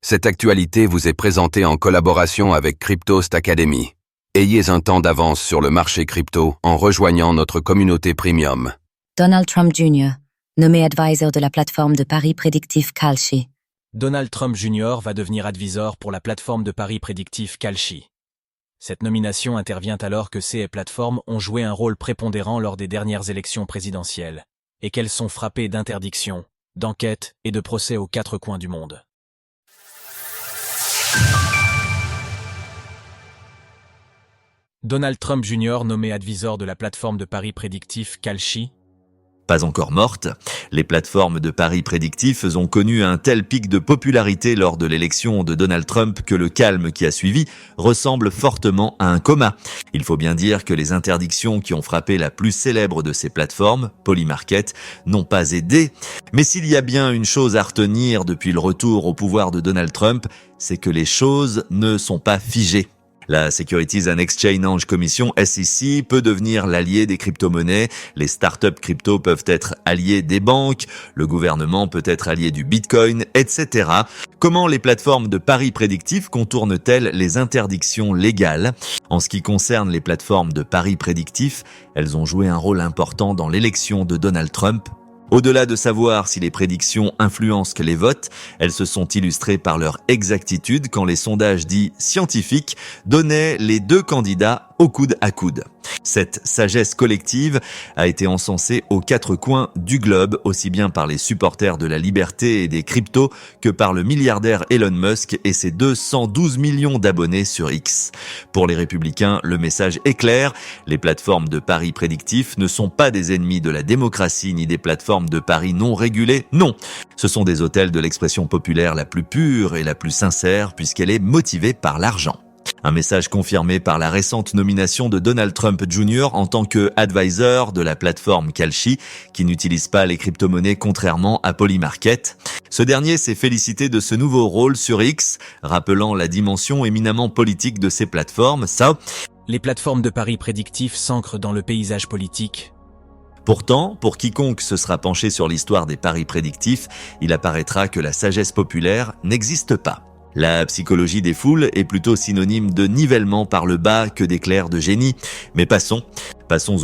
Cette actualité vous est présentée en collaboration avec Cryptost Academy. Ayez un temps d'avance sur le marché crypto en rejoignant notre communauté premium. Donald Trump Jr., nommé advisor de la plateforme de paris prédictif Kalshi. Donald Trump Jr. va devenir advisor pour la plateforme de paris prédictif Kalshi. Cette nomination intervient alors que ces plateformes ont joué un rôle prépondérant lors des dernières élections présidentielles et qu'elles sont frappées d'interdictions, d'enquêtes et de procès aux quatre coins du monde. Donald Trump Jr. nommé advisor de la plateforme de paris prédictif Kalshi. Pas encore morte, les plateformes de paris prédictifs ont connu un tel pic de popularité lors de l'élection de Donald Trump que le calme qui a suivi ressemble fortement à un coma. Il faut bien dire que les interdictions qui ont frappé la plus célèbre de ces plateformes, Polymarket, n'ont pas aidé. Mais s'il y a bien une chose à retenir depuis le retour au pouvoir de Donald Trump, c'est que les choses ne sont pas figées. La Securities and Exchange Commission SEC peut devenir l'allié des crypto-monnaies, les startups crypto peuvent être alliés des banques, le gouvernement peut être allié du Bitcoin, etc. Comment les plateformes de paris prédictifs contournent-elles les interdictions légales ? En ce qui concerne les plateformes de paris prédictifs, elles ont joué un rôle important dans l'élection de Donald Trump. Au-delà de savoir si les prédictions influencent les votes, elles se sont illustrées par leur exactitude quand les sondages dits scientifiques donnaient les deux candidats au coude à coude. Cette sagesse collective a été encensée aux quatre coins du globe, aussi bien par les supporters de la liberté et des cryptos que par le milliardaire Elon Musk et ses 212 millions d'abonnés sur X. Pour les républicains, le message est clair, les plateformes de paris prédictifs ne sont pas des ennemis de la démocratie ni des plateformes de paris non régulées, non. Ce sont des autels de l'expression populaire la plus pure et la plus sincère puisqu'elle est motivée par l'argent. Un message confirmé par la récente nomination de Donald Trump Jr. en tant que advisor de la plateforme Kalshi, qui n'utilise pas les crypto-monnaies contrairement à Polymarket. Ce dernier s'est félicité de ce nouveau rôle sur X, rappelant la dimension éminemment politique de ces plateformes. Les plateformes de paris prédictifs s'ancrent dans le paysage politique. Pourtant, pour quiconque se sera penché sur l'histoire des paris prédictifs, il apparaîtra que la sagesse populaire n'existe pas. La psychologie des foules est plutôt synonyme de nivellement par le bas que d'éclair de génie. Mais passons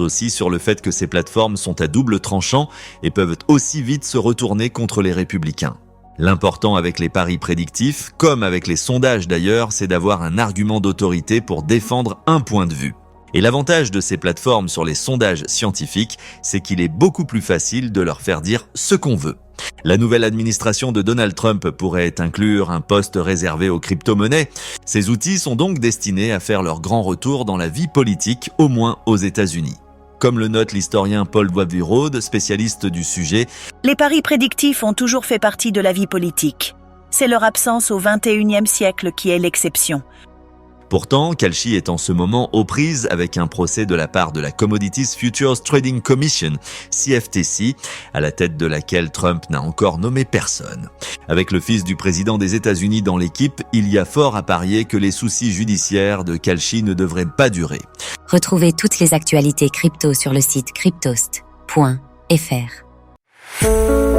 aussi sur le fait que ces plateformes sont à double tranchant et peuvent aussi vite se retourner contre les républicains. L'important avec les paris prédictifs, comme avec les sondages d'ailleurs, c'est d'avoir un argument d'autorité pour défendre un point de vue. Et l'avantage de ces plateformes sur les sondages scientifiques, c'est qu'il est beaucoup plus facile de leur faire dire ce qu'on veut. La nouvelle administration de Donald Trump pourrait inclure un poste réservé aux crypto-monnaies. Ces outils sont donc destinés à faire leur grand retour dans la vie politique, au moins aux États-Unis. Comme le note l'historien Paul Boisviraud, spécialiste du sujet, les paris prédictifs ont toujours fait partie de la vie politique. C'est leur absence au XXIe siècle qui est l'exception. Pourtant, Kalshi est en ce moment aux prises avec un procès de la part de la Commodities Futures Trading Commission, CFTC, à la tête de laquelle Trump n'a encore nommé personne. Avec le fils du président des États-Unis dans l'équipe, il y a fort à parier que les soucis judiciaires de Kalshi ne devraient pas durer. Retrouvez toutes les actualités crypto sur le site cryptost.fr.